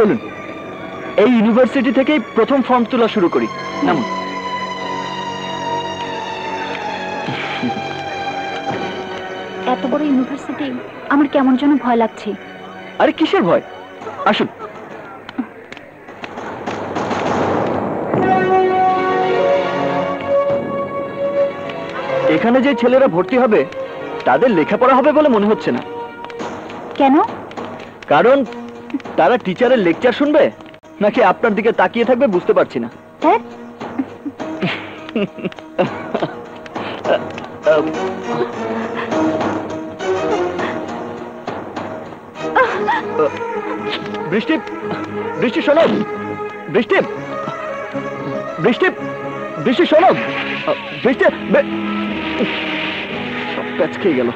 চলুন এই ইউনিভার্সিটি থেকেই প্রথম ফর্ম তোলা শুরু করি। নামুন। এত বড় ইউনিভার্সিটি, আমার কেমন যেন ভয় লাগছে। আরে কিসের ভয়, আসুন। এখানে যে ছেলেরা ভর্তি হবে তাদের লেখাপড়া হবে বলে মনে হচ্ছে না। কেন? কারণ তারা টিচারের লেকচার শুনবে নাকি আপনার দিকে তাকিয়ে থাকবে বুঝতে পারছি না। হ্যাঁ, বৃষ্টি, বৃষ্টি শোনো, বৃষ্টি, বৃষ্টি, বৃষ্টি শোনো, বৃষ্টি। সব প্যাচ খেয়ে গেল।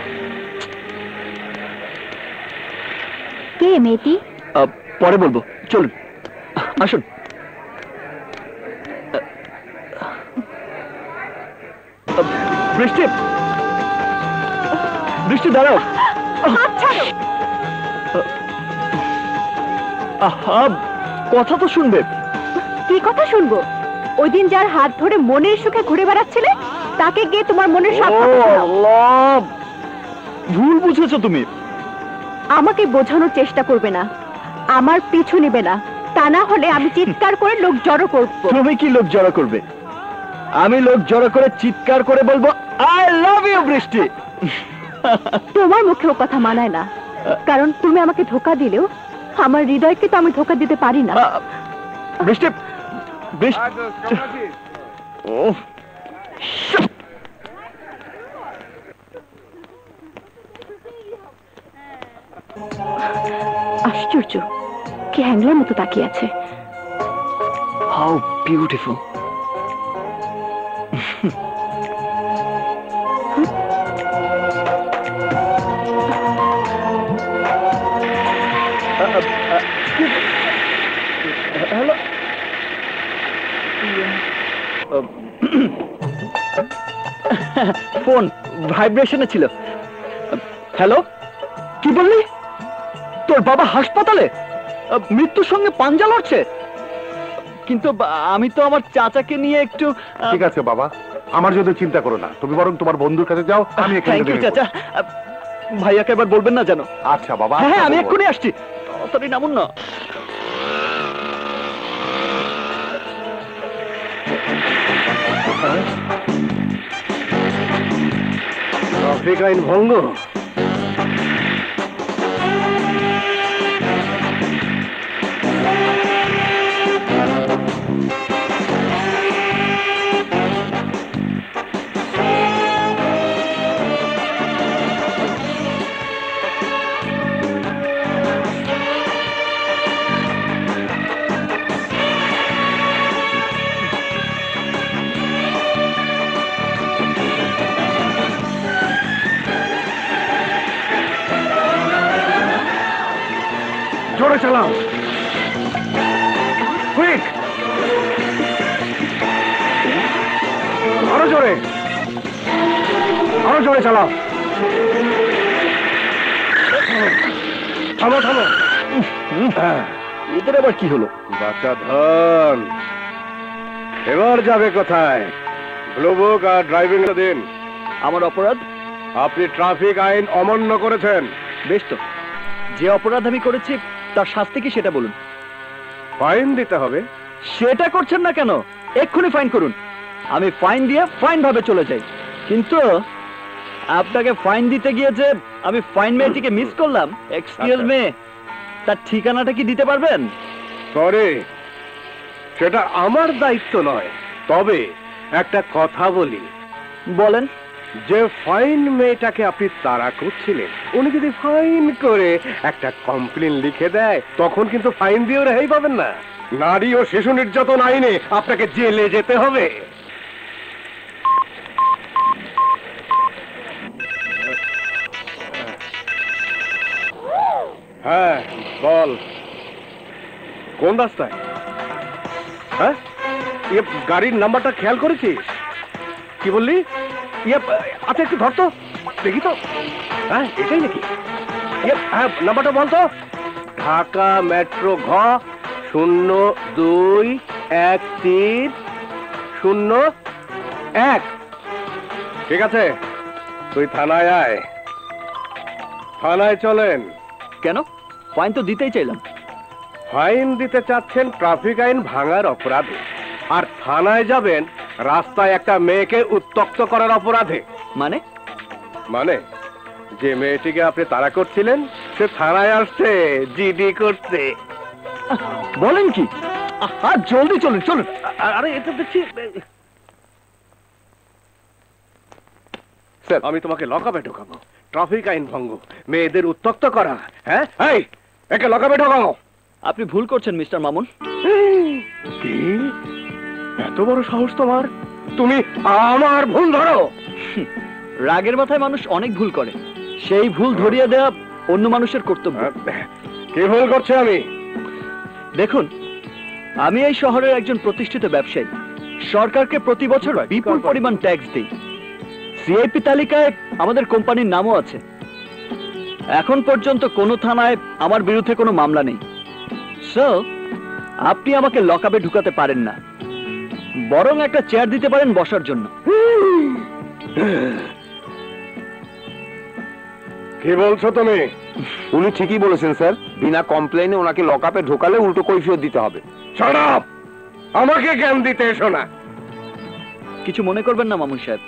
কে মেয়েটি? পরে বলবো, চলুন আসুন। বৃষ্টি, বৃষ্টি দাঁড়াও। কথা তো শুনবে। কি কথা শুনবো? ওই দিন যার হাত ধরে মনের সুখে ঘুরে বেড়াচ্ছিলে তাকে গিয়ে তোমার মনের সব কথা শোনাও। ভুল বুঝেছো তুমি। আমাকে বোঝানোর চেষ্টা করবে না, আমার পিছু নেবে না, তা না হলে আমি চিৎকার করে লোক জড়ো করব। তুমি কি লোক জড়ো করবে? আমি লোক জড়ো করে চিৎকার করে বলবো আই লাভ ইউ বৃষ্টি। তোমার মুখেও কথা মানায় না, কারণ তুমি আমাকে ধোকা দিলেও আমার হৃদয়কে তো আমি ধোকা দিতে পারি না। বৃষ্টি, বৃষ্টি, আশ্চর্য, কি হ্যাংলার মতো তাকিয়ে আছে। How beautiful. হ্যালো, ফোন ভাইব্রেশনে ছিল। হ্যালো, কি বললি? তোর বাবা হাসপাতালে মৃত্যুর সঙ্গে পাঞ্জা লড়ছে? কিন্তু আমি তো আমার চাচাকে নিয়ে একটু। ঠিক আছে বাবা, আমার জন্য চিন্তা করো না, তুমি বরং তোমার বন্ধুর কাছে যাও। আমি থ্যাংক ইউ চাচা। ভাইয়াকে এবার বলবেন না যেন। আচ্ছা বাবা। হ্যাঁ, আমি এক্ষুনি আসছি, তাড়াতাড়ি নামুন না। ট্রাফিক আইন ভঙ্গ। জোরে চালাও, কুইক, আরো জোরে, আরো জোরে চালাও। থামো থামো। এদের আবার কি হলো? বাচ্চা ধন, এবার যাবে কোথায়? ব্লু বুক আর ড্রাইভিং দিন। আমার অপরাধ? আপনি ট্রাফিক আইন অমান্য করেছেন। বেশ তো, যে অপরাধ আমি করেছি তার শাস্তি কি সেটা বলুন। ফাইন দিতে হবে। সেটা করছেন না কেন? এক্ষুনি ফাইন করুন, আমি ফাইন দিয়ে ফাইন ভাবে চলে যাই। কিন্তু আপনাকে ফাইন দিতে গিয়ে যে আমি ফাইন মেয়েটিকে মিস করলাম, এক্সকিউজ মি, তার ঠিকানাটা কি দিতে পারবেন? সরি, সেটা আমার দায়িত্ব নয়। তবে একটা কথা বলি। বলেন। যে ফাইন মেয়েটাকে আপনি তাড়া করছিলেন, উনি যদি ফাইন করে একটা কমপ্লেন লিখে দেয়, তখন কিন্তু ফাইন দিয়েও রেহাই পাবেন না। নারী ও শিশু নির্যাতন আইনে আপনাকে জেলে যেতে হবে। হ্যাঁ বল, কোন রাস্তায়? হ্যাঁ, গাড়ির নাম্বারটা খেয়াল করেছিস? কি বললি? আচ্ছা একটু ধর তো দেখি তো। হ্যাঁ এটাই নাকি? হ্যাঁ নাম্বারটা বল তো। ঢাকা মেট্রো ঘ 0213001। ঠিক আছে, তুই থানায় আয়। থানায় চলেন। কেন? ফাইন তো দিতেই চাইলাম। ফাইন দিতে চাচ্ছেন ট্রাফিক আইন ভাঙার অপরাধে, আর থানায় যাবেন রাস্তায় একটা মেয়েকে উত্ত্যক্ত করার অপরাধে। মানে? মানে যে মেয়েটিকে আপনি তাড়া করছিলেন সে থানায় আসছে জিডি করতে। বলেন কি? জলদি চলুন চলুন। আরে এটা দেখছি স্যার, আমি তোমাকে লকআপে ঢোকাবো। ট্রাফিক আইন ভঙ্গ, মেয়েদের উত্ত্যক্ত করা। হ্যাঁ, এই একে লকআপে ঢোকাও। আপনি ভুল করছেন মিস্টার মামুন। কি এত বড় সাহস তোমার? তুমি আমার ভুল ধরো? রাগের মাথায় মানুষ অনেক ভুল করে, সেই ভুল ধরিয়ে দেওয়া অন্য মানুষের কর্তব্য। কি ভুল করছে আমি? দেখুন, আমি এই শহরের একজন প্রতিষ্ঠিত ব্যবসায়ী। সরকারকে প্রতি বছর বিপুল পরিমাণ ট্যাক্স দিই। সিআইপি তালিকায় আমাদের কোম্পানির নামও আছে। এখন পর্যন্ত কোনো থানায় আমার বিরুদ্ধে কোনো মামলা নেই। সো আপনি আমাকে লকআপে ঢুকাতে পারেন না, বরং একটা চেয়ার দিতে পারেন বসার জন্য। কি বলছো তুমি? উনি ঠিকই বলেছেন স্যার, বিনা কমপ্লেইনে ওনাকে লকআপে ঢোকালে উল্টো কৈফিয়ত দিতে হবে। Shut up! আমাকে জ্ঞান দিতে এসো না। কিছু মনে করবেন না মামুন সাহেব,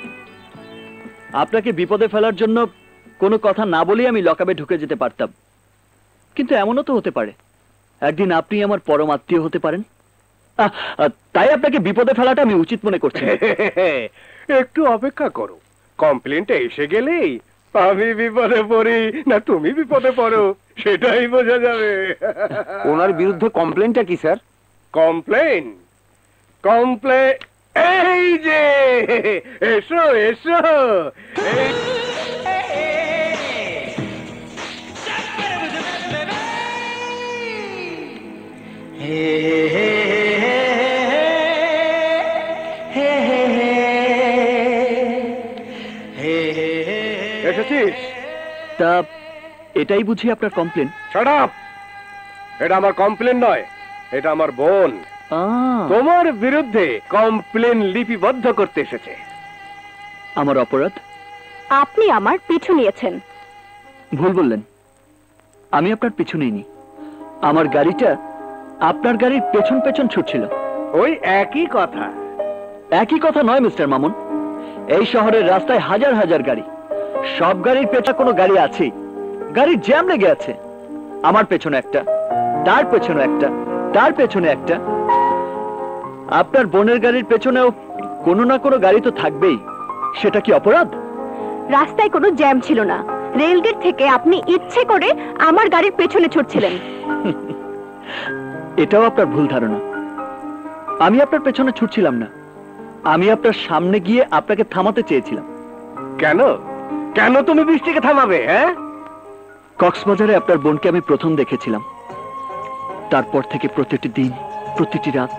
আপনাকে বিপদে ফেলার জন্য কোনো কথা না বলেই আমি লকআপে ঢুকে যেতে পারতাম, কিন্তু এমনও তো হতে পারে একদিন আপনি আমার পরম আত্মীয় হতে পারেন। তাই আপনাকে বিপদে ফেলাটা আমি উচিত মনে করছি। একটু অপেক্ষা করো, কমপ্লেনটা এসে গেলেই আমি বিপদে পড়ি না তুমি বিপদে পড়ো সেটাই বোঝা যাবে। ওনার বিরুদ্ধে কমপ্লেইনটা কি স্যার? কমপ্লেন? কমপ্লেন এই যে, এসো এসো। এসেছিস? তা এটাই বুঝি আপনার কমপ্লেন? Shut up! এটা আমার কমপ্লেন নয়, এটা আমার বোন তোমার বিরুদ্ধে কমপ্লেন লিপিবদ্ধ করতে এসেছে। আমার অপরাধ? আপনি আমার পিছু নিয়েছেন। ভুল বললেন, আমি আপনার পিছু নিইনি। আমার গাড়িটা আপনার গাড়ির পেছন পেছন ছুটছিল। ওই একই কথা। একই কথা নয় মিস্টার মামুন, এই শহরের রাস্তায় হাজার হাজার গাড়ি, সব গাড়ির পেছনে কোনো গাড়ি আছেই। গাড়ির জ্যাম লেগে আছে, আমার পেছনে একটা, তার পেছনে একটা, তার পেছনে একটা। আপনার বোনের গাড়ির পেছনেও কোনো না কোনো গাড়ি তো থাকবেই। সেটা কি অপরাধ? রাস্তায় কোনো জ্যাম ছিল না, রেলগেট থেকে আপনি ইচ্ছে করে আমার গাড়ির পেছনে ছুটছিলেন। এটাও আপনার ভুল ধারণা। আমি আপনার পেছনে ছুটছিলাম না, আমি আপনার সামনে গিয়ে আপনাকে থামাতে চেয়েছিলাম। কেন? কেন তুমি বৃষ্টিকে থামাবে? হ্যাঁ, কক্সবাজারে আপনার বোনকে আমি প্রথম দেখেছিলাম। তারপর থেকে প্রতিটি দিন, প্রতিটি রাত,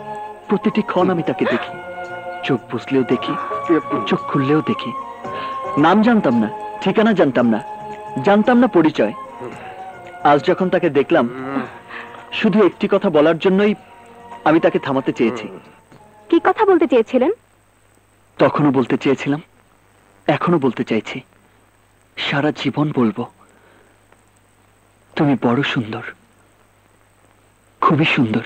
প্রতিটি ক্ষণ আমি তাকে দেখি। চোখ বুঝলেও দেখি, চোখ খুললেও দেখি। নাম জানতাম না, ঠিকানা জানতাম না, জানতাম না পরিচয়। আজ যখন তাকে দেখলাম, শুধু একটি কথা বলার জন্যই আমি তাকে থামাতে চেয়েছি। কি কথা বলতে চেয়েছিলেন? তখনও বলতে চেয়েছিলাম, এখনো বলতে চাইছি, সারা জীবন বলবো, তুমি বড় সুন্দর, খুবই সুন্দর।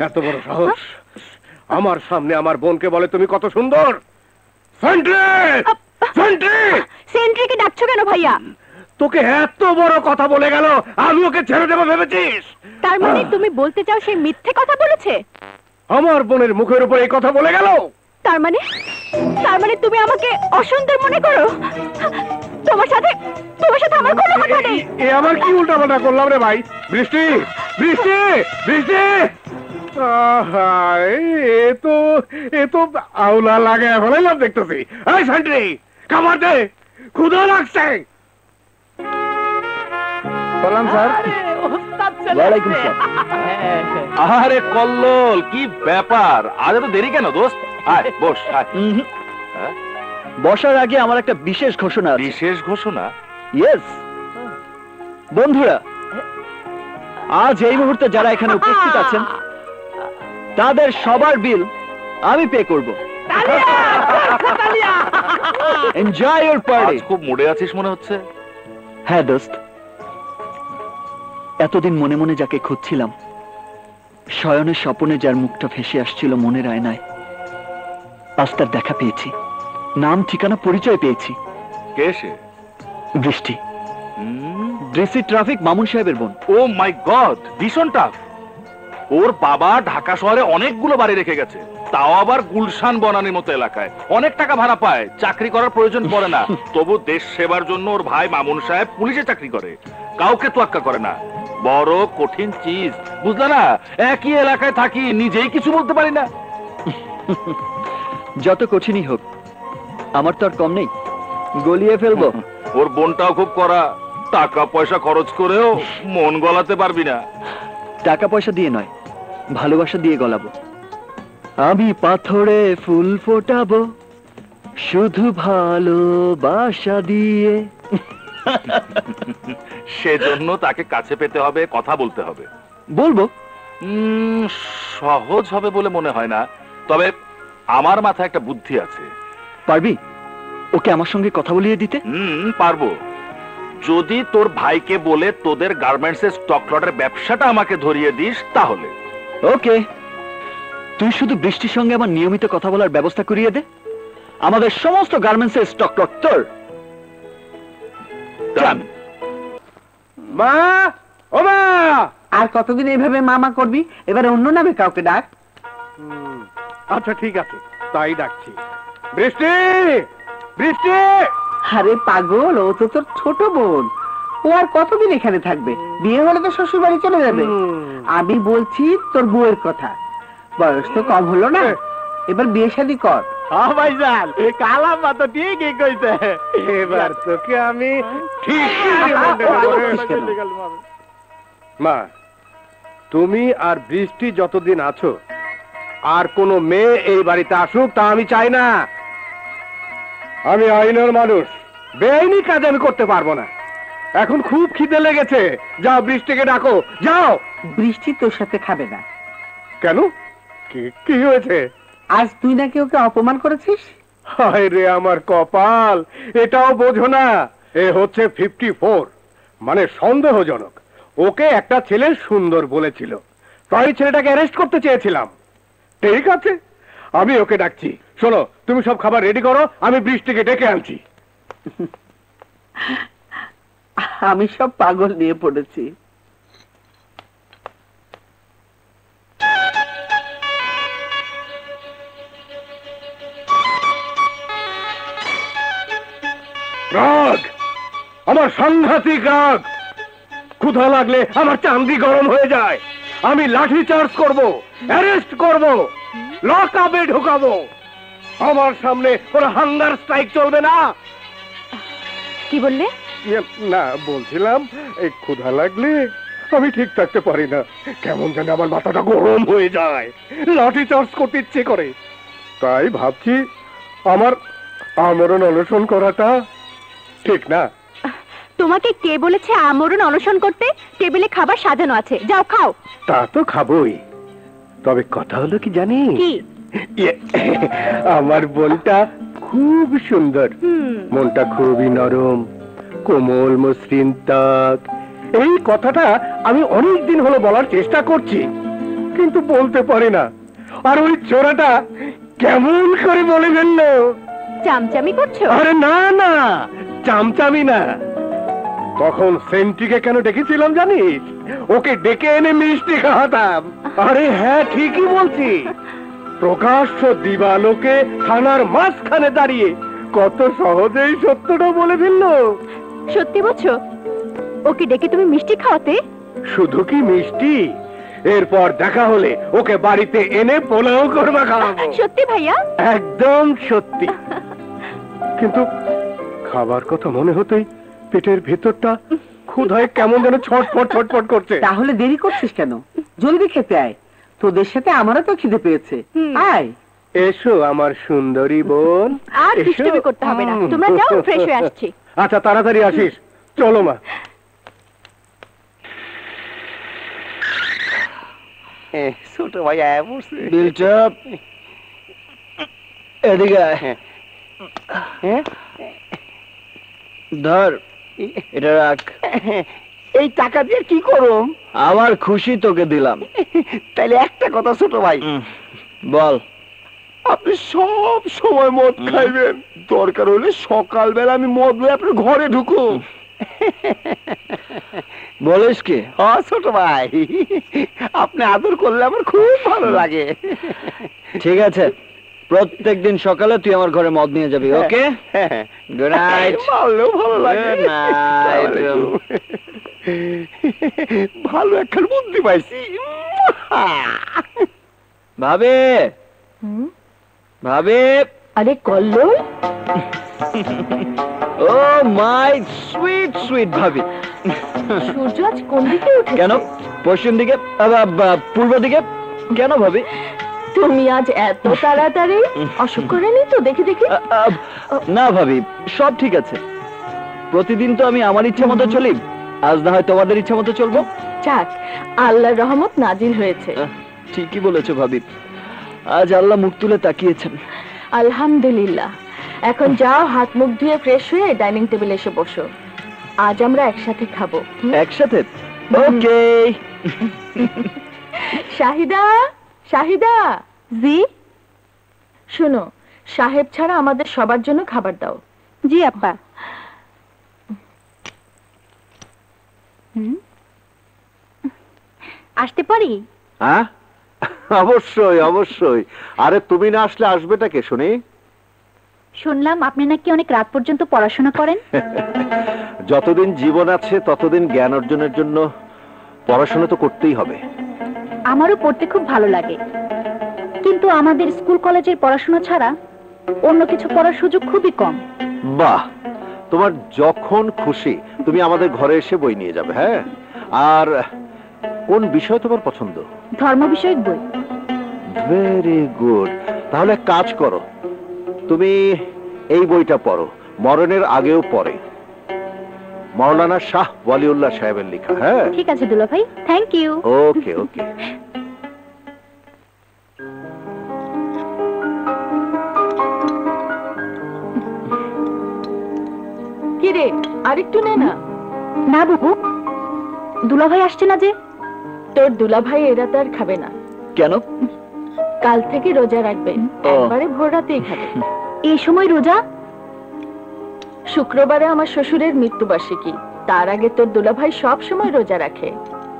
এত বড় সাহস আমার সামনে আমার বোনকে বলে তুমি কত সুন্দর। সেন্ট্রি! সেন্ট্রি! সেন্ট্রিকে ডাকছো কেন ভাইয়া? তোকে এত বড় কথা বলে গেল, আমি ওকে ছেড়ে দেবো ভেবেছিস? তার মানে তুমি বলতে চাও সে মিথ্যে কথা বলেছে? আমার বোনের মুখের উপর এই কথা বলে গেল। তার মানে তুমি আমাকে অসুন্দর মনে করো? তোমার সাথে আমার কোনো কথা নেই। এ আমার কি উল্টাপাল্টা করলাম রে ভাই? বৃষ্টি! বৃষ্টি! বৃষ্টি! আহা, এ তো আউলা লাগে ফেলাইলাম দেখতেছি। এই সেন্ট্রি, খাবার দে, ক্ষুধা লাগছে। সালাম স্যার। ওয়ালাইকুম সালাম। আরে কল্লোল, কি ব্যাপার? আজ এত দেরি কেন দোস্ত? আয় বস, আয়। হ্যাঁ? বসার আগে আমার একটা বিশেষ ঘোষণা আছে। বিশেষ ঘোষণা? ইয়েস বন্ধুরা, আজ এই মুহূর্তে যারা এখানে উপস্থিত আছেন তাদের সবার বিল আমি পে করব। Enjoy your party. আজ খুব মুডে আছিস মনে হচ্ছে। হ্যাঁ দোস্ত, এতদিন মনে মনে যাকে খুঁজছিলাম, শয়নের স্বপনে যার মুখটা ভেসে আসছিল মনের আয়নায়, আজ তার দেখা পেয়েছি, নাম ঠিকানা পরিচয় পেয়েছি। কে সে? বৃষ্টি, ডিসি ট্রাফিক মামুন সাহেবের বোন। ও মাই গড, ভীষণ টাফ। ওর বাবা ঢাকা শহরে অনেকগুলো বাড়ি রেখে গেছে, তাও আবার গুলশান বনানীর মতো এলাকায়। অনেক টাকা ভাড়া পায়, চাকরি করার প্রয়োজন পড়ে না। তবু দেশ সেবার জন্য ওর ভাই মামুন সাহেব পুলিশে চাকরি করে, কাউকে তোয়াক্কা করে না। বড় কঠিন চিজ, বুঝলে না? একই এলাকায় থাকি, নিজেই কিছু বলতে পারি না। যত কঠিনই হোক, আমার তো আর কম নেই, গলিয়ে ফেলবো। ওর বোনটাও খুব কড়া, টাকা পয়সা খরচ করেও মন গলাতে পারবি না। টাকা পয়সা দিয়ে নয়, ভালোবাসা দিয়ে গলাবো। আমি পাথরে ফুল ফোটাবো শুধু ভালোবাসা দিয়ে। সেজন্য তাকে কাছে পেতে হবে, কথা বলতে হবে। বলবো? সহজ হবে বলে মনে হয় না, তবে আমার মাথায় একটা বুদ্ধি আছে। পারবি ওকে আমার সঙ্গে কথা বলিয়ে দিতে? পারবো। যদি তোর ভাইকে বলে তোদের গার্মেন্টস এর স্টক লটের ব্যবসাটা আমাকে ধরিয়ে দিস তাহলে। ওকে, তুই শুধু বৃষ্টির সঙ্গে আমার নিয়মিত কথা বলার ব্যবস্থা করিয়ে দে, আমাদের সমস্ত গার্মেন্টস এর স্টক লট তোর। Done. মা, ও মা! আর কতদিন এইভাবে মামা করবি? এবারে অন্য নামে কাউকে ডাক। আচ্ছা ঠিক আছে, তাই ডাকছি। বৃষ্টি, বৃষ্টি! আরে পাগল, ও তো তোর ছোট বোন, ও আর কতদিন এখানে থাকবে? বিয়ে হলে তো শ্বশুর বাড়ি চলে যাবে। আমি বলছি তোর বউয়ের কথা, বয়স তো কম হলো না, এবার বিয়ে শাদী কর। ভাইজান, কালাম্মা তো ঠিকই কইছে। এবার তোকে আমি মা, তুমি আর বৃষ্টি যতদিন আছো, আর কোনো মেয়ে এই বাড়িতে আসুক তা আমি চাই না। আমি আইনের মানুষ, বেআইনি কাজ আমি করতে পারবো না। এখন খুব খিদে লেগেছে, যাও বৃষ্টিকে ডাকো, যাও। বৃষ্টি তোর সাথে খাবে না। কেন? কি হয়েছে? আজ তুই নাকি ওকে অপমান করেছিস। হায় রে আমার কপাল, এটাও বোঝো না? এ হচ্ছে 54, মানে সন্দেহজনক। ওকে একটা ছেলে সুন্দর বলেছিল, তাই ছেলেটাকে অ্যারেস্ট করতে চেয়েছিলাম। ঠিক আছে, আমি ওকে ডাকছি। শোনো, তুমি সব খাবার রেডি করো, আমি বৃষ্টিকে ডেকে আনছি। আমি সব পাগল নিয়ে পড়েছি। রাগ, আমার সাংঘাতিক রাগ। ক্ষুধা লাগলে আমার চান্দি গরম হয়ে যায়। আমি লাঠি চার্জ করব, অ্যারেস্ট করব, লক আপে ঢোকাবো। আমার সামনে ওরা হাঙ্গার স্ট্রাইক চলবে না। কি বললে? না, বলছিলাম এই ক্ষুধা লাগলে আমি ঠিক থাকতে পারি না, কেমন যেন আমার মাথাটা গরম হয়ে যায়, লাঠি চার্জ করতে ইচ্ছে করে। তাই ভাবছি আমার আমরণ অনশন করাটা ঠিক না। তোমাকে কে বলেছে আমরণ অনশন করতে? টেবিলে খাবার সাজানো আছে, যাও খাও। তা তো খাবোই, তবে কথা হলো কি জানি, কি? আমার বোনটা খুব সুন্দর, মনটা খুবই নরম, কোমল মসৃণ ত্বক। এই কথাটা আমি অনেক দিন হলো বলার চেষ্টা করছি, কিন্তু বলতে পারি না। আর ওই ছোড়াটা কেমন করে বলে ফেললো। চামচামি করছো? আরে না না, চামচামি না। তখন সেন্ট্রিকে কেন ডেকেছিলাম জানিস? ওকে ডেকে এনে মিষ্টি খাওয়াতাম। আরে হ্যাঁ, ঠিকই বলছি। প্রকাশ্য দিবালোকে থানার মাঝখানে দাঁড়িয়ে কত সহজেই সত্যটা বলে ফেললো। সত্যি বলছো? ওকে ডেকে তুমি মিষ্টি খাওয়াতে? শুধু কি মিষ্টি, এরপর দেখা হলে ওকে বাড়িতে এনে পোলাও করবা খাওয়াবো। সত্যি ভাইয়া? একদম সত্যি। কিন্তু খাবার কথা মনে হতেই পেটের ভেতরটা ক্ষুধায় কেমন যেন ছটফট ছটফট করছে। তাহলে দেরি করছিস কেন? জলদি খেতে আয়, তোদের সাথে আমারও তো খিদে পেয়েছে। আয়। এসো আমার সুন্দরী বোন। আর এসো। দুষ্টুমি করতে হবে না, তোমরা যাও, ফ্রেশ হয়ে আসছি। আচ্ছা তাড়াতাড়ি আসিস, চলো মা। ছোট ভাই আয়া পড়ছে। বিলচাপ এদিকে আয়। হ্যাঁ? ধর এটা রাখ। এই টাকা দিয়ে কি করুম? আমার খুশি তোকে দিলাম। তাইলে একটা কথা ছোট ভাই, বল। আপনি সব সময় মদ খাইবেন, দরকার হলে সকালবেলা আমি মদ লয়ে আপনার ঘরে ঢুকুম। বলিস কি? হ্যাঁ ছোট ভাই, আপনি আদর করলে আমার খুব ভালো লাগে। ঠিক আছে, প্রত্যেকদিন সকালে তুই আমার ঘরে মদ নিয়ে যাবি, ওকে? Good night. ভালো ভালো লাগে। Good night. ভালো একটা বুদ্ধি পাইছি। ভাবি, ভাবি। আরে কল্লোল, ও মাই সুইট সুইট ভাবি। সূর্য আজ কোন দিকে উঠেছে? কেন পশ্চিম দিকে, পূর্ব দিকে? কেন ভাবি? তুমি আজ এত তাড়াতাড়ি? অসুখ করেনি তো দেখে দেখে? না ভাবি, সব ঠিক আছে। প্রতিদিন তো আমি আমার ইচ্ছা মতো চলি, আজ না হয় তোমাদের ইচ্ছা মতো চলবো। যাক, আল্লাহর রহমত নাজিল হয়েছে। ঠিকই বলেছো ভাবি, আজ আল্লাহ মুখ তুলে তাকিয়েছেন। আলহামদুলিল্লাহ। এখন যাও, হাত মুখ ধুয়ে ফ্রেশ হয়ে ডাইনিং টেবিলে এসে বসো, আজ আমরা একসাথে খাবো। একসাথে? ওকে। শাহিদা, শাহিদা। জি। শোনো, সাহেব ছাড়া আমাদের সবার জন্য খাবার দাও। জি আপা। আসতে পারি? হ্যাঁ, অবশ্যই অবশ্যই। আরে তুমি না আসলে আসবেটা কে শুনি? শুনলাম আপনি নাকি অনেক রাত পর্যন্ত পড়াশোনা করেন। যতদিন জীবন আছে ততদিন জ্ঞান অর্জনের জন্য পড়াশোনা তো করতেই হবে। আমারও পড়তে খুব ভালো লাগে, কিন্তু আমাদের স্কুল কলেজের পড়াশোনা ছাড়া অন্য কিছু পড়ার সুযোগ খুবই কম। বাহ, তোমার যখন খুশি তুমি আমাদের ঘরে এসে বই নিয়ে যাবে। হ্যাঁ, আর কোন বিষয় তোমার পছন্দ? ধর্ম বিষয়ক বই। Very good. তাহলে এক কাজ করো, তুমি এই বইটা পড়ো, মরণের আগেও পড়ে, মাওলানা শাহ ওয়ালিউল্লাহ সাহেবের লেখা। হ্যাঁ ঠিক আছে দুলা ভাই, থ্যাংক ইউ। ওকে ওকে। কি রে, আরেকটু নে না। না বাবু, দুলা ভাই আসছে না যে। তোর দুলা ভাই এরা তার খাবে না। কেন? কাল থেকে রোজা রাখবে, একবারে ভোর রাতেই খাবে। এই সময় রোজা? শুক্রবারে আমার শ্বশুরের মৃত্যুবার্ষিকী, তার আগে তোর দুলা ভাই সব সময় রোজা রাখে।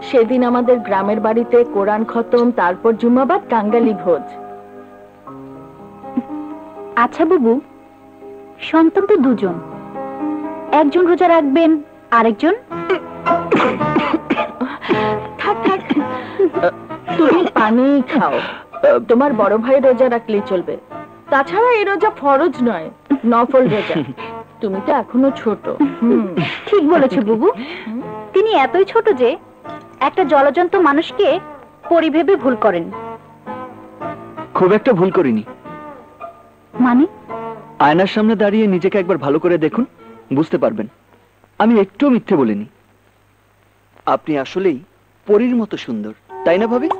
সেদিন আমাদের গ্রামের বাড়িতে কোরআন খতম, তারপর জুম্মাবাদ কাঙ্গালি ভোজ। আচ্ছা বাবু, সন্তান তো দুজন, একজন রোজা রাখবেন, আরেকজন? থাক থাক, তুমি পানি খাও। তোমার বড় ভাই রোজা রাখলেই চলবে। তাছাড়া এই রোজা ফরজ নয়, নফল রোজা। তুমি তো এখনো ছোট। ঠিক বলেছো বুবু, তিনি এতই ছোট যে একটা জলজন্ত মানুষকে পরিভেবে ভুল করেন। খুব একটা ভুল করিনি। মানে? আয়নার সামনে দাঁড়িয়ে নিজেকে একবার ভালো করে দেখুন, বুঝতে পারবেন আমি একটুও মিথ্যে বলিনি। আপনি আসলেই পরীর মতো সুন্দর, তাই না ভাবি?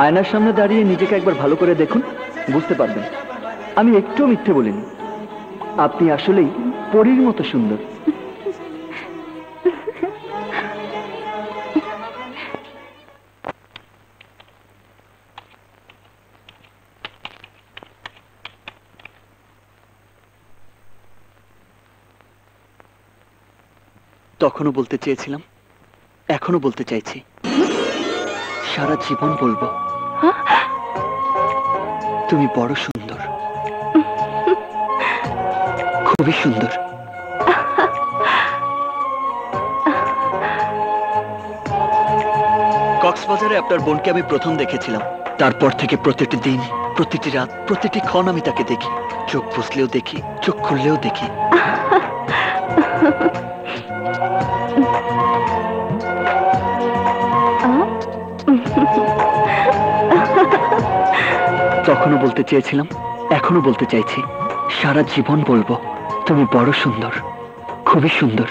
আয়নার সামনে দাঁড়িয়ে নিজেকে একবার ভালো করে দেখুন, বুঝতে পারবেন আমি একটুও মিথ্যে বলিনি। আপনি আসলেই পরীর মতো সুন্দর। তখনও বলতে চেয়েছিলাম, এখনো বলতে চাইছি, সারা জীবন বলবো। তুমি বড় সুন্দর, খুবই সুন্দর। কক্সবাজারে আপনার বোনকে আমি প্রথম দেখেছিলাম, তারপর থেকে প্রতিটি দিন, প্রতিটি রাত, প্রতিটি ক্ষণ আমি তাকে দেখি। চোখ বুঝলেও দেখি, চোখ খুললেও দেখি। তখনও বলতে চেয়েছিলাম, এখনো বলতে চাইছি, সারা জীবন বলবো, তুমি বড় সুন্দর, খুবই সুন্দর।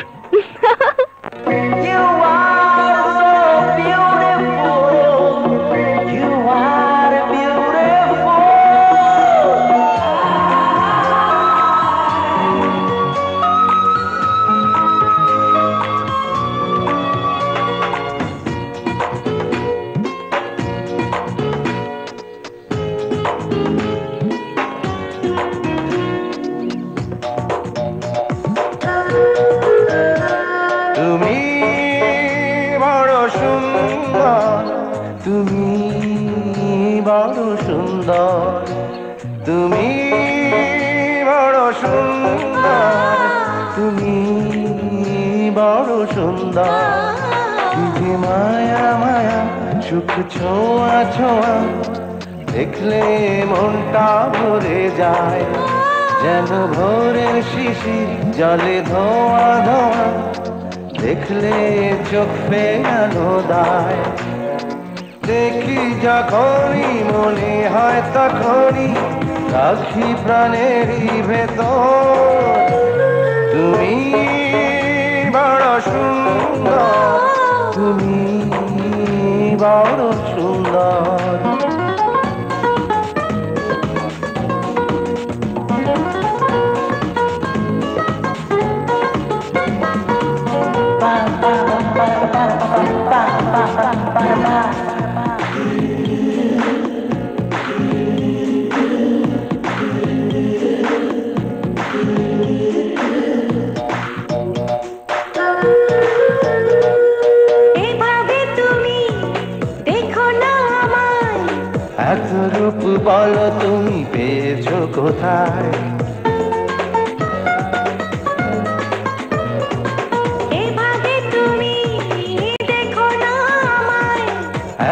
তুমি বড় সুন্দর, তুমি বড় সুন্দর, কি মায়া মায়া সুখ ছোঁয়া ছোঁয়া, দেখলে মনটা ভরে যায়, যেন ভোরের শিশির জলে ধোয়া ধোয়া, দেখলে চোখ ফেরানো দায়। দেখি যখনই মনে হয় তখনই রাখি প্রাণেরই ভেতর, তুমি বড় সুন্দর, তুমি বড় সুন্দর। এত রূপ বলো তুমি পেয়েছো কোথায়,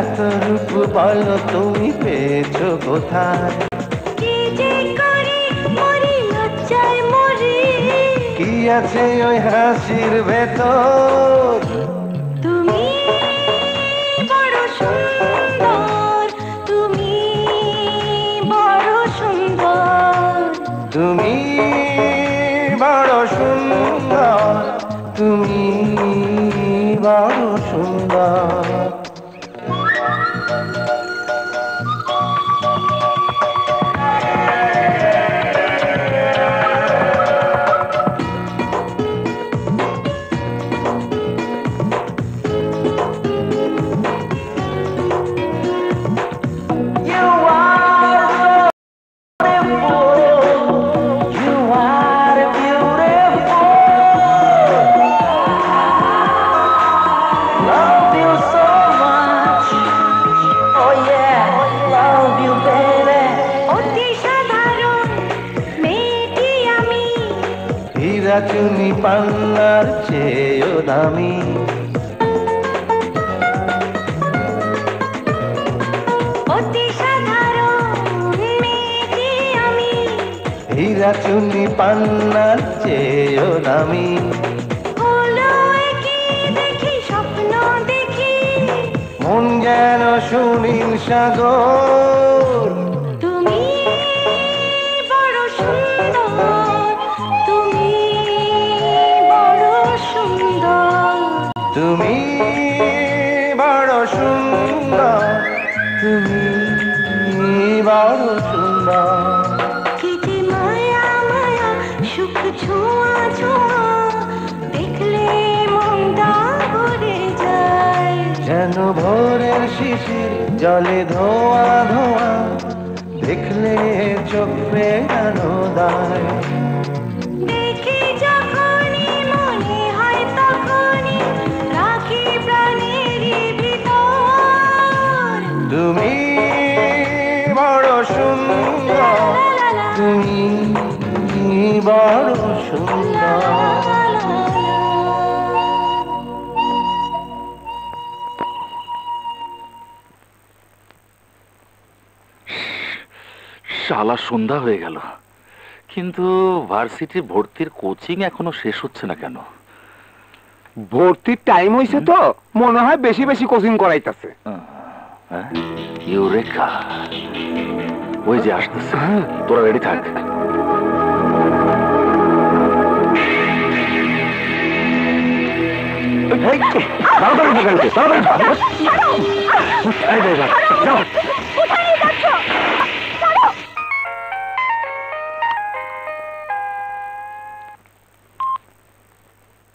এত রূপ বলো তুমি পেয়েছো কোথায়, কি আছে ওই হাসির ভেতর, তুমি বড় সুন্দর, তুমি বড় সুন্দর, তুমি বড় সুন্দর, তুমি বড় সুন্দর। চুনি পান্নার চেয়েও দামি, অতি সাধারণ মেয়েটি আমি, হীরা চুনি পান্নার চেয়েও দামি, হলো কি দেখি স্বপ্ন দেখি, মন যেন সুনীল সাগর, তুমি বড় সুন্দর, তুমি বড় সুন্দর, তুমি বড় সুন্দর, তুমি বড় সুন্দর। কি যে মায়া মায়া সুখ ছোঁয়া ছোঁয়া, দেখলে মনটা ভরে যায়, যেন ভোরের শিশির জলে ধোয়া ধোয়া, দেখলে চোখ ফেরানো দায়। দেখি যখনই মনে হয় তখনই রাখি প্রাণেরই ভিতর, তুমি বড় সুন্দর, বড় সুন্দর। শালা সন্ধ্যা হয়ে গেল, কিন্তু ভার্সিটি ভর্তির কোচিং এখনো শেষ হচ্ছে না কেন? ভর্তির টাইম হইছে তো মনে হয় বেশি বেশি কোচিং করাইতাছে। ইউরেকা, ওই যে আসতেছে, তোরা রেডি থাক।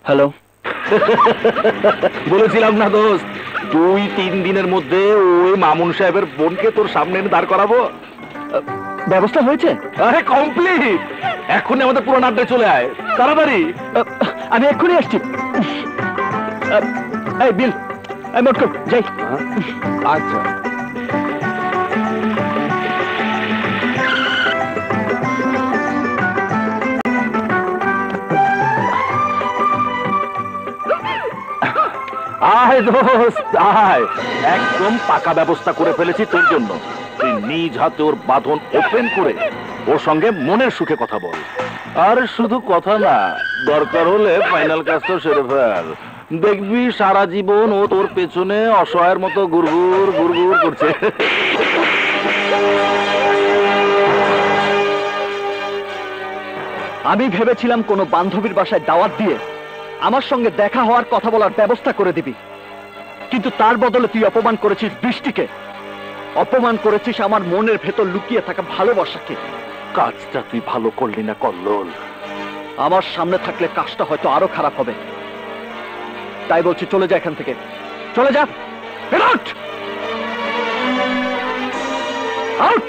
হ্যালো, বলেছিলাম না দোস্ত, তুই 3 দিনের মধ্যে ওই মামুন সাহেবের বোনকে তোর সামনে এনে দাঁড় করাবো। ব্যবস্থা হয়েছে? আরে কমপ্লিট, এখনই আমাদের পুরো আড্ডায় চলে আয়, তাড়াতাড়ি। আমি এক্ষুনি আসছি। এই বিল, এই নোট কর, যাই। আচ্ছা, আয় দোস্ত আয়, একদম পাকা ব্যবস্থা করে ফেলেছি তোর জন্য। তুই নিজ হাতে ওর বাঁধন ওপেন করে ওর সঙ্গে মনের সুখে কথা বল। আর শুধু কথা না, দরকার হলে ফাইনাল কাজটা সেরে ফেল। দেখবি সারা জীবন ও তোর পেছনে অসহায়ের মতো গুড়গুড় গুড়গুড় করছে। আমি ভেবেছিলাম কোনো বান্ধবীর বাসায় দাওয়াত দিয়ে আমার সঙ্গে দেখা হওয়ার কথা বলার ব্যবস্থা করে দিবি, কিন্তু তার বদলে তুই অপমান করেছিস বৃষ্টিকে, অপমান করেছিস আমার মনের ভেতর লুকিয়ে থাকা ভালোবাসাকে। কাজটা তুই ভালো করলি না কল্লোল। আমার সামনে থাকলে কাজটা হয়তো আরো খারাপ হবে, তাই বলছি চলে যা এখান থেকে, চলে যা। Out out.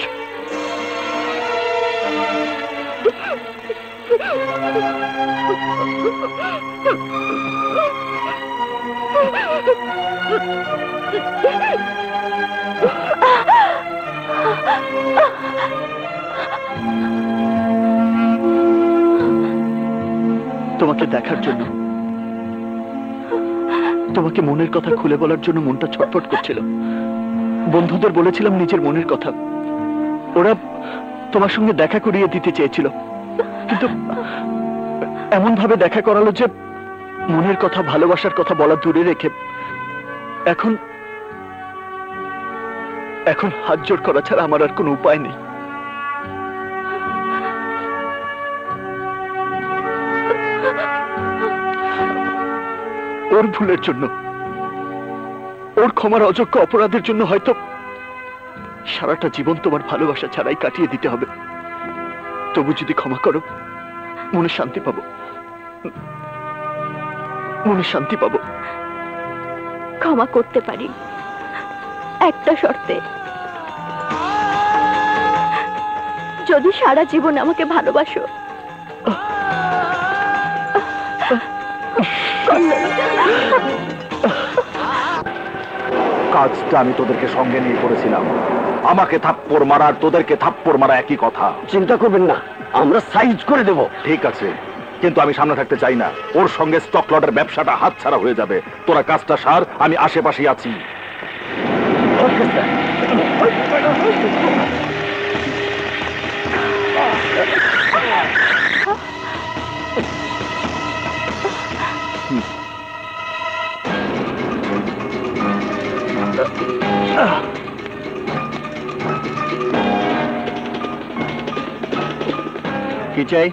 তোমাকে দেখার জন্য, তোমাকে মনের কথা খুলে বলার জন্য মনটা ছটফট করছিল। বন্ধুদের বলেছিলাম নিজের মনের কথা, ওরা তোমার সঙ্গে দেখা করিয়ে দিতে চেয়েছিল, কিন্তু এমন ভাবে দেখা করালো যে মনের কথা ভালোবাসার কথা বলা দূরে রেখে এখন এখন হাত জোড় করা ছাড়া আমার আর কোনো উপায় নেই। ওর ভুলের জন্য, ওর ক্ষমার অযোগ্য অপরাধের জন্য হয়তো সারাটা জীবন তোমার ভালোবাসা ছাড়াই কাটিয়ে দিতে হবে। তবু যদি ক্ষমা করো, মনে শান্তি পাবো, মনে শান্তি পাবো। ক্ষমা করতে পারি একটা শর্তে, যদি সারা জীবন আমাকে ভালোবাসো। কাজটা আমি তোদেরকে সঙ্গে নিয়ে করেছিলাম, আমাকে থাপ্পড় মারা আর তোদেরকে থাপ্পড় মারা একই কথা। চিন্তা করবেন না, আমরা সাইজ করে দেব। ঠিক আছে, কিন্তু আমি সামনে থাকতে চাই না। ওর সঙ্গে স্টক লটের ব্যবসাটা হাতছাড়া হয়ে যাবে। তোরা কাজটা সার, আমি আশেপাশেই আছি। কি চাই?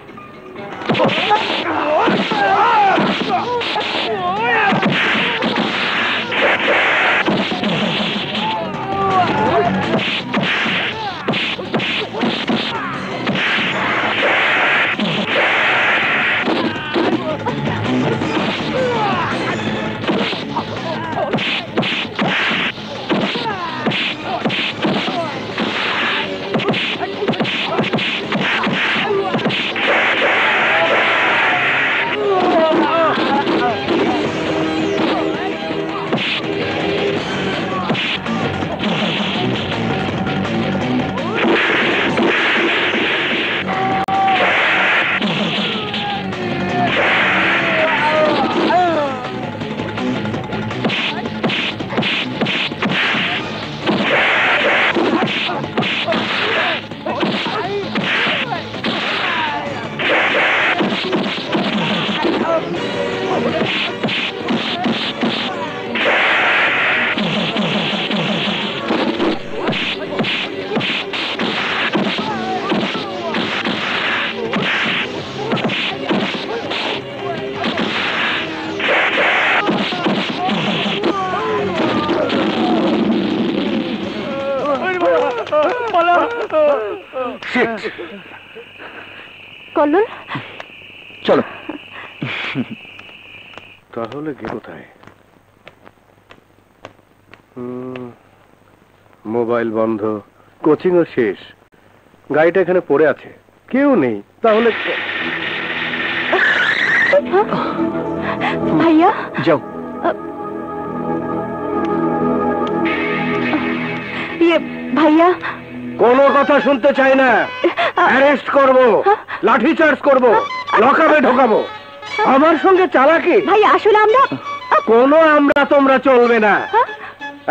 কল্লোল, চলো। তাহলে গে কোথায়? মোবাইল বন্ধ, কোচিংও শেষ, গাড়িটা এখানে পড়ে আছে, কেউ নেই। তাহলে ভাইয়া যাও। ভাইয়া, কোনো কথা শুনতে চাই না। অ্যারেস্ট করব, লাঠি চার্জ করব, লকআপে ঢোকাবো। আমার সঙ্গে চালাকি? ভাই আসলে আমরা কোনো আমরা তোমরা চলবে না।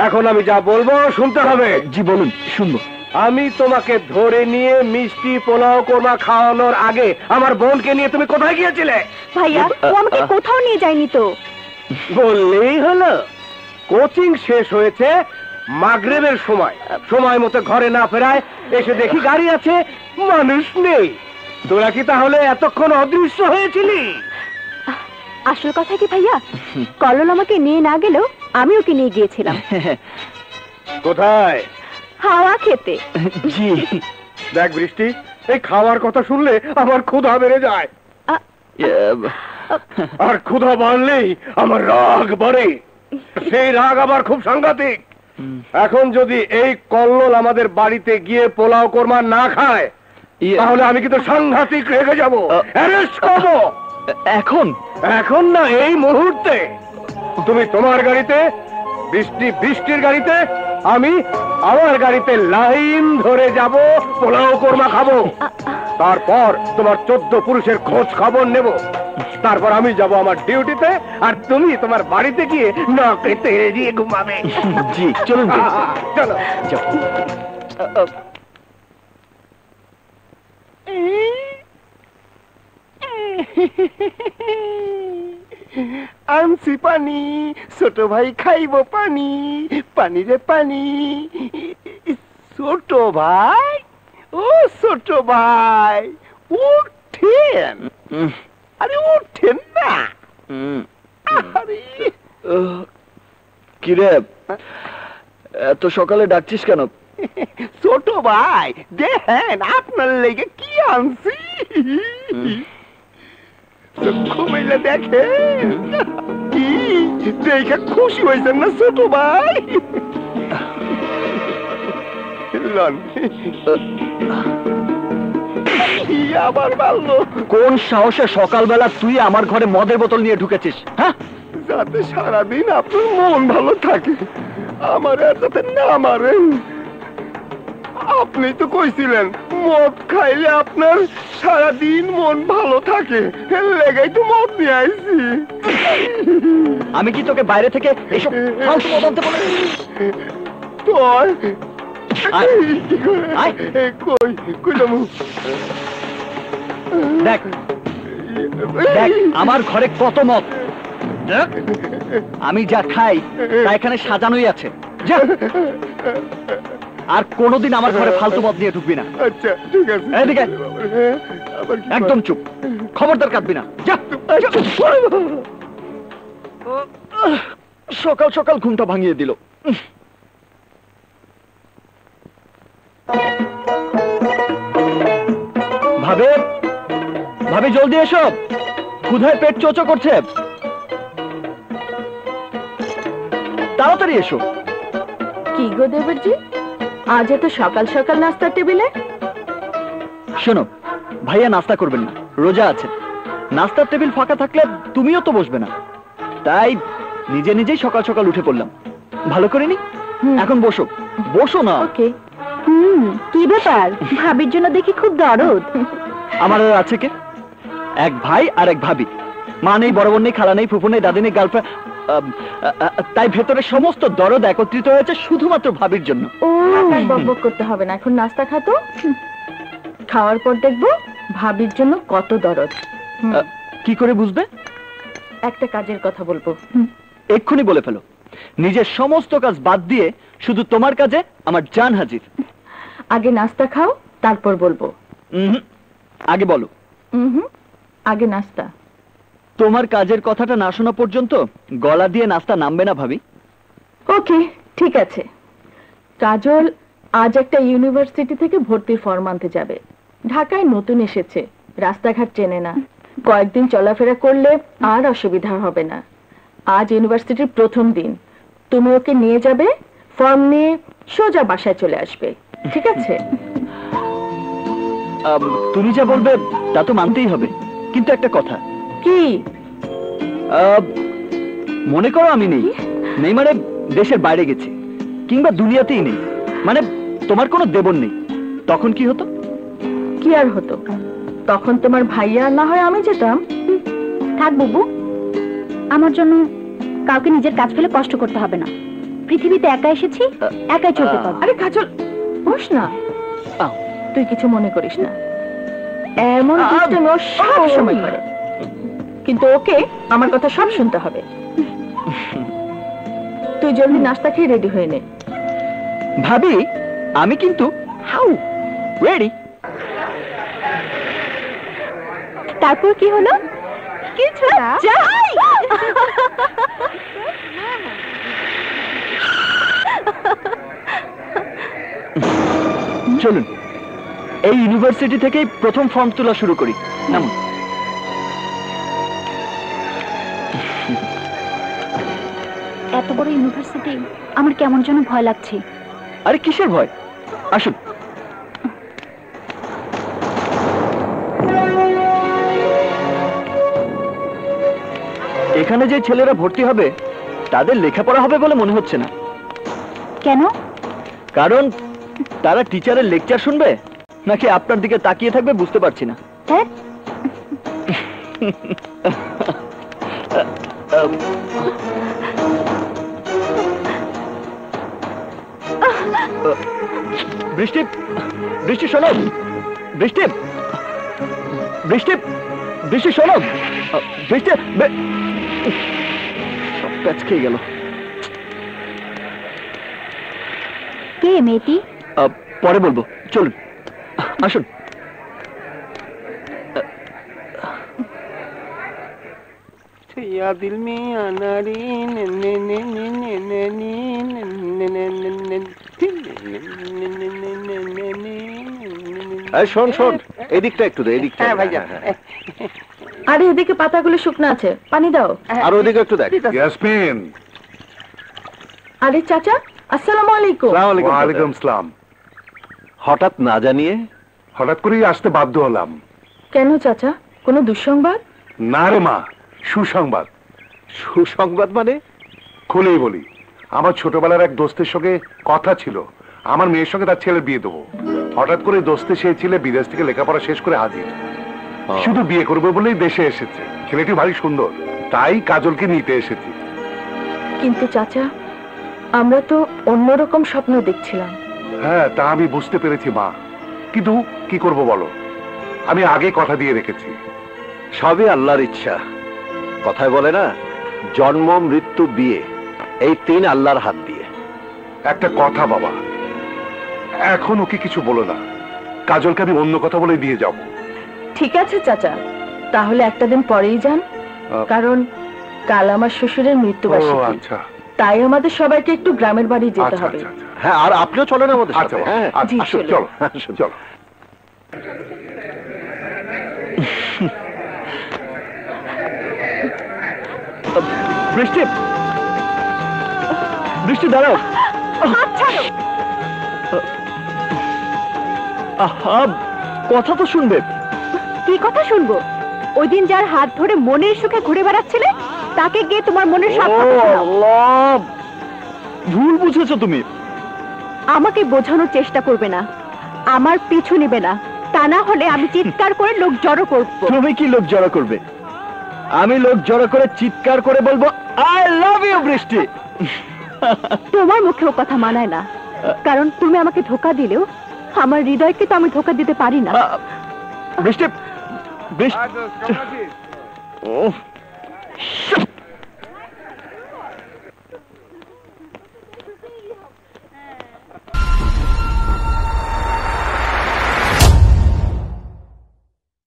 এখন আমি যা বলবো শুনতে হবে। জি বলুন, শুনবো। আমি তোমাকে ধরে নিয়ে মিষ্টি পোলাও কোরমা খাওয়ানোর আগে আমার বোনকে নিয়ে তুমি কোথায় গিয়েছিলে? ভাইয়া, ও আমাকে কোথাও নিয়ে যায়নি তো। বললেই হলো। কোচিং শেষ হয়েছে মাগরিবের সময়, সময় মতো ঘরে না ফেরায় এসে দেখি গাড়ি আছে, মানুষ নেই। তোরা কি তাহলে এতক্ষণ অদৃশ্য হয়েছিলি? আসল কথা কি ভাইয়া, কল্লোল আমাকে নিয়ে না গেলেও আমি ওকে নিয়ে গিয়েছিলাম। কোথায়? হাওয়া খেতে। জি। দেখ বৃষ্টি, এই খাওয়ার কথা শুনলে আমার ক্ষুধা বেড়ে যায়, আর ক্ষুধা বাড়লেই আমার রাগ বাড়ে। সেই রাগ আবার খুব সাংঘাতিক। এখন যদি এই কল্লোল আমাদের বাড়িতে গিয়ে পোলাও কোরমা না খায়, তাহলে আমি কিন্তু সাংঘাতিক রেগে যাবো, অ্যারেস্ট করবো। এখন? এখন না, এই মুহূর্তে। তুমি তোমার গাড়িতে, বৃষ্টি বৃষ্টির গাড়িতে, আমি আমার গাড়িতে লাইন ধরে যাব, পোলাও কোরমা খাবো। তারপর তোমার 14 পুরুষের খোঁজ খবর নেব। তারপর আমি যাব আমার ডিউটিতে, আর তুমি তোমার বাড়িতে গিয়ে নাকে তেড়ে দিয়ে ঘুমাবে। জি, চলুন। চলো। আনছি পানি, ছোট ভাই খাইব পানি, পানি রে পানি। ছোট ভাই, ও ছোট ভাই, উঠেন। আরে উঠেন না। আরে কিরে, এত সকালে ডাকছিস কেন? ছোট ভাই, দেখেন আপনার লেগে কি আনছি। ঘুমাইলে দেখেন, কি দেখে খুশি হয়েছেন না ছোট ভাই? কি আবার ভালো? কোন সাহসে সকালবেলা তুই আমার ঘরে মদের বোতল নিয়ে ঢুকেছিস? হ্যাঁ, যাতে সারাদিন আপনার মন ভালো থাকে, আমার আর যাতে না মারেন। আপনি তো কইছিলেন মদ খাইলে আপনার সারাদিন মন ভালো থাকে, লেগাই তো মদ নিয়ে আইছি। আমি কি তোকে বাইরে থেকে এসব ফালতু মদ আনতে বলেছি? তোর আয়। কই কই যাবো? দেখ দেখ আমার ঘরে কত মদ। দেখ, আমি যা খাই তা এখানে সাজানোই আছে। যা, আর কোনোদিন আমার ঘরে ফালতু মদ নিয়ে ঢুকবি না। আচ্ছা ঠিক আছে। এদিকে একদম চুপ, খবরদার কাটবি না। যা। সকাল সকাল ঘুমটা ভাঙিয়ে দিল। ভাবে ভাবি, জলদি এসো, ক্ষুধায় পেট চোচো করছে। তাড়াতাড়ি এসো। কি গো দেবরজি, আজ এত সকাল সকাল নাস্তার টেবিলে? শোনো, ভাইয়া নাস্তা করবেন না, রোজা আছে। নাস্তার টেবিল ফাঁকা থাকলে তুমিও তো বসবে না, তাই নিজে নিজেই সকাল সকাল উঠে পড়লাম। ভালো করিনি? এখন বসো, বসো না। ওকে। কি ব্যাপার, ভাবির জন্য দেখি খুব দরদ। আমার আর আছে কে? এক ভাই আর এক ভাবি। মা নেই, বড় বোন নেই, খালা নেই, ফুফু নেই, দাদি নেই, গার্লফ্রেন্ড। তাই ভেতরে সমস্ত দরদ একত্রিত হয়েছে শুধুমাত্র ভাবির জন্য। ও, বকবক করতে হবে না, এখন নাস্তা খাতো। খাওয়ার পর দেখবো ভাবির জন্য কত দরদ। কি করে বুঝবে? একটা কাজের কথা বলবো। এক্ষুনি বলে ফেলো। নিজের সমস্ত কাজ বাদ দিয়ে শুধু তোমার কাজে আমার জান হাজির। আগে নাস্তা খাও, তারপর বলবো। আগে বলো। আগে নাস্তা। তোমার কাজের কথাটা না শোনা পর্যন্ত গলা দিয়ে নাস্তা নামবে না ভাবি। ওকে, ঠিক আছে। কাজল আজ একটা ইউনিভার্সিটি থেকে ভর্তির ফর্ম আনতে যাবে। ঢাকায় নতুন এসেছে, রাস্তাঘাট চেনে না। কয়েকদিন চলাফেরা করলে আর অসুবিধা হবে না। আজ ইউনিভার্সিটির প্রথম দিন, তুমি ওকে নিয়ে যাবে, ফর্ম নিয়ে সোজা বাসায় চলে আসবে, ঠিক আছে? তুমি যা বলবে তা তো মানতেই হবে, কিন্তু একটা কথা। কি? মনে করো আমি নেই, নেই মানে দেশের বাইরে গেছি, কিংবা দুনিয়াতেই নেই, মানে তোমার কোনো দেবর নেই, তখন কি হতো? কি আর হতো? তখন তোমার ভাইয়া না হয় আমি যেতাম। থাক বুবু, আমার জন্য কাউকে নিজের কাজ ফেলে কষ্ট করতে হবে না। পৃথিবীতে একা এসেছি, একাই চলতে পারবো। আরে কাজল, বস না, তুই কিছু মনে করিস না। এমন দুষ্টামি ও সব সময় করে, কিন্তু ওকে আমার কথা সব শুনতে হবে। তুই জলদি নাস্তা খেয়ে রেডি হয়ে নে। ভাবি, আমি কিন্তু রেডি। তারপর কি হলো? কিছু না। চলুন, এই ইউনিভার্সিটি থেকেই প্রথম ফর্ম তোলা শুরু করি। নামুন। এত বড় ইউনিভার্সিটি, আমার কেমন যেন ভয় লাগছে। আরে কিসের ভয়, আসুন। এখানে যে ছেলেরা ভর্তি হবে তাদের লেখাপড়া হবে বলে মনে হচ্ছে না। কেন? কারণ তারা টিচারের লেকচার শুনবে নাকি আপনার দিকে তাকিয়ে থাকবে বুঝতে পারছি না। হ্যাঁ, বৃষ্টি, বৃষ্টি শোনো, বৃষ্টি, বৃষ্টি, বৃষ্টি শোনো, বৃষ্টি। সব প্যাচ খেয়ে গেল। কে মেয়েটি? পরে বলবো, চলুন আসুন। दिल में अनारी শোন শোন, এদিকটা একটু দে, এদিকটা। হ্যাঁ ভাইয়া। আরে এদিকে পাতাগুলো শুকনো আছে, পানি দাও। আর ওদিকে একটু দেখ। ইয়াসমিন। আরে চাচা, আসসালামু আলাইকুম। ওয়ালাইকুম আসসালাম। হঠাৎ না জানিয়ে? হঠাৎ করেই আসতে বাধ্য হলাম। কেন চাচা, কোনো দুঃসংবাদ? না রে মা, সুসংবাদ। সুসংবাদ মানে? খুলেই বলি, আমার ছোটবেলার এক দোস্তের সঙ্গে কথা ছিল, আমার মেয়ের সঙ্গে তার ছেলের বিয়ে দেবো। হঠাৎ করে দোস্তে সেই ছেলে বিদেশ থেকে লেখাপড়া শেষ করে হাজির, শুধু বিয়ে করবে বলেই দেশে এসেছে। ছেলেটি ভারী সুন্দর, তাই কাজলকে নিতে এসেছি। কিন্তু চাচা, আমরা তো অন্যরকম স্বপ্ন দেখছিলাম। হ্যাঁ, তা আমি বুঝতে পেরেছি মা, কিন্তু কি করব বলো, আমি আগে কথা দিয়ে রেখেছি। সবই আল্লাহর ইচ্ছা। কথায় বলে না, জন্ম মৃত্যু বিয়ে, এই তিন আল্লাহর হাত দিয়ে। একটা কথা বাবা, এখন ওকে কিছু বলো না, কাজলকে আমি অন্য কথা বলে দিয়ে যাব। ঠিক আছে চাচা, তাহলে একটা দিন পরেই যান, কারণ কাল আমার শ্বশুরের মৃত্যুবার্ষিকী। আচ্ছা, তাই আমাদের সবাইকে একটু গ্রামের বাড়ি যেতে আচ্ছা হবে। আচ্ছা আচ্ছা। হ্যাঁ, আর আপনিও চলেন আমাদের আচ্ছা সাথে। হ্যাঁ, জি, আসুন, চলুন। চলো আসুন, চলো। বৃষ্টি, বৃষ্টি দাঁড়াও। আহা, কথা তো শুনবে। কি কথা শুনবো? ওই দিন যার হাত ধরে মনের সুখে ঘুরে বেড়াচ্ছিলে, তাকে গিয়ে তোমার মনের সব কথা শোনাও। আল্লাহ, ভুল বুঝেছো তুমি। আমাকে বোঝানোর চেষ্টা করবে না, আমার পিছু নিবে না, তা না হলে আমি চিৎকার করে লোক জড়ো করব। তুমি কি লোক জড়ো করবে? আমি লোক জড়ো করে চিৎকার করে বলবো আই লাভ ইউ বৃষ্টি। তোমার মুখেও কথা মানায় না, কারণ তুমি আমাকে ধোকা দিলেও আমার হৃদয়কে তো আমি ধোকা দিতে পারি না। বৃষ্টি, বৃষ্টি।